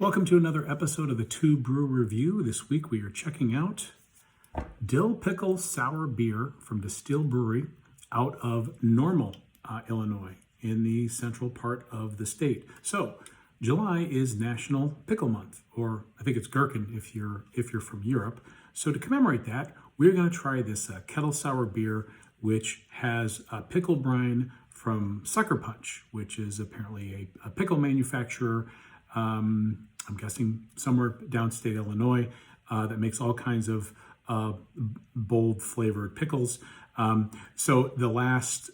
Welcome to another episode of the TUE Brew Review. This week we are checking out Dill Pickle Sour Beer from Distihl Brewery out of Normal, Illinois, in the central part of the state. So July is National Pickle Month, or I think it's gherkin if you're from Europe. So to commemorate that, we're going to try this kettle sour beer, which has pickle brine from Sucker Punch, which is apparently a pickle manufacturer. I'm guessing somewhere downstate Illinois that makes all kinds of bold flavored pickles. So the last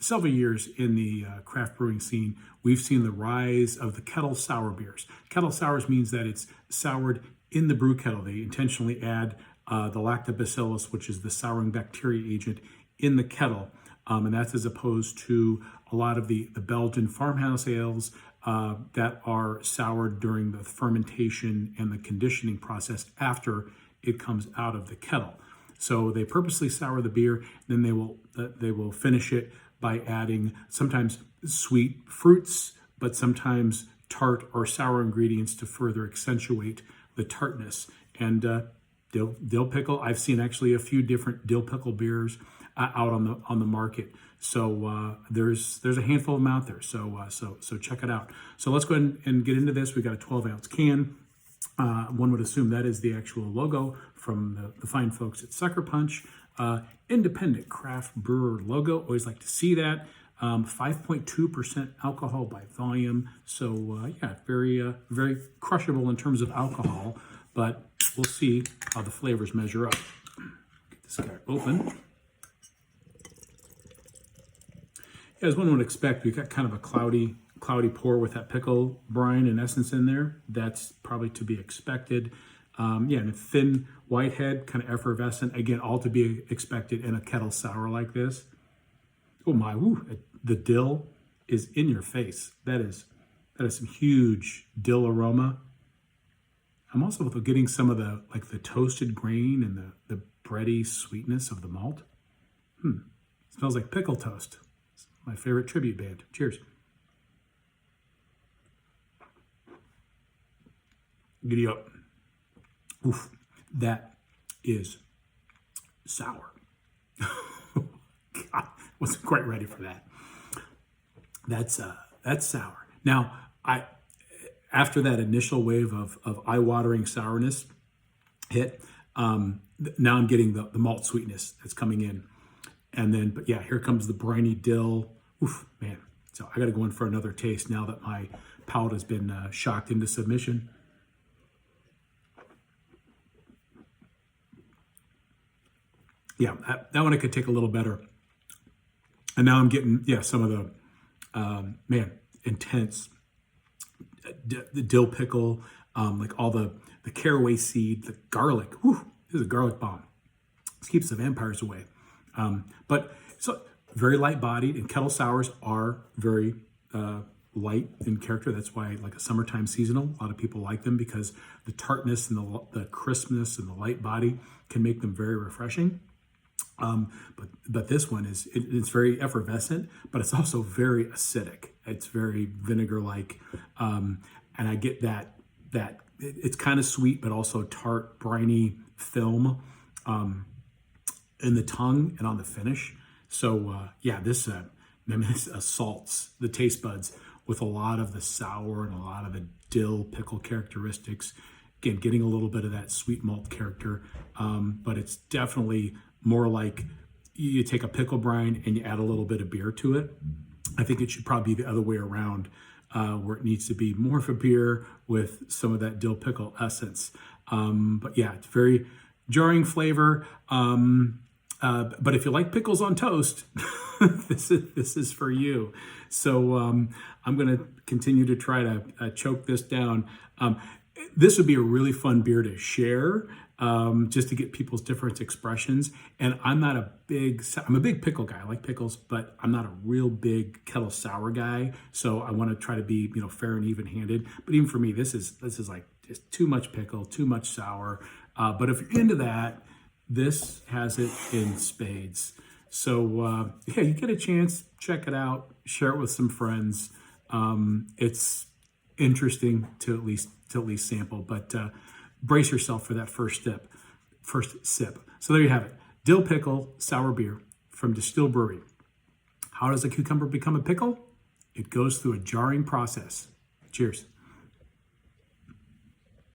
several years in the craft brewing scene, we've seen the rise of the kettle sour beers. Kettle sours means that it's soured in the brew kettle. They intentionally add the lactobacillus, which is the souring bacteria agent, in the kettle. And that's as opposed to a lot of the Belgian farmhouse ales that are soured during the fermentation and the conditioning process after it comes out of the kettle. So they purposely sour the beer, then they will finish it by adding sometimes sweet fruits, but sometimes tart or sour ingredients to further accentuate the tartness. And dill pickle, I've seen actually a few different dill pickle beers out on the market. So there's a handful of them out there. So check it out. So let's go ahead and get into this. We got a 12-ounce can. One would assume that is the actual logo from the fine folks at Sucker Punch. Independent craft brewer logo. Always like to see that. 5.2% alcohol by volume. So yeah, very crushable in terms of alcohol. But we'll see how the flavors measure up. Get this guy open. As one would expect, we've got kind of a cloudy pour with that pickle brine and essence in there. That's probably to be expected. And a thin white head, kind of effervescent. Again, all to be expected in a kettle sour like this. Oh my, the dill is in your face. That is some huge dill aroma. I'm also getting some of the toasted grain and the bready sweetness of the malt. Smells like pickle toast. My favorite tribute band. Cheers. Giddy up. Oof, that is sour. God, wasn't quite ready for that. That's sour. Now, after that initial wave of eye-watering sourness hit, now I'm getting the malt sweetness that's coming in. And then, but yeah, here comes the briny dill. Oof, man. So I got to go in for another taste now that my palate has been shocked into submission. Yeah, that one I could take a little better. And now I'm getting, some of the, intense the dill pickle, like all the caraway seed, the garlic. Whew, this is a garlic bomb. This keeps the vampires away. But so very light bodied, and kettle sours are very light in character. That's why, like a summertime seasonal, a lot of people like them because the tartness and the crispness and the light body can make them very refreshing. But this one it's very effervescent, but it's also very acidic. It's very vinegar-like, and I get that it's kind of sweet, but also tart, briny film in the tongue and on the finish. So this assaults the taste buds with a lot of the sour and a lot of the dill pickle characteristics. Again, getting a little bit of that sweet malt character, but it's definitely more like you take a pickle brine and you add a little bit of beer to it. I think it should probably be the other way around, where it needs to be more of a beer with some of that dill pickle essence. But yeah, it's very jarring flavor. But if you like pickles on toast, this is for you. So I'm going to continue to try to choke this down. This would be a really fun beer to share, just to get people's different expressions. And I'm a big pickle guy. I like pickles, but I'm not a real big kettle sour guy. So I want to try to be, fair and even-handed. But even for me, this is like just too much pickle, too much sour. But if you're into that, this has it in spades. So you get a chance, check it out, share it with some friends. It's interesting to at least sample. But brace yourself for that first sip. So there you have it. Dill pickle sour beer from Distihl Brewery. How does a cucumber become a pickle? It goes through a jarring process. Cheers.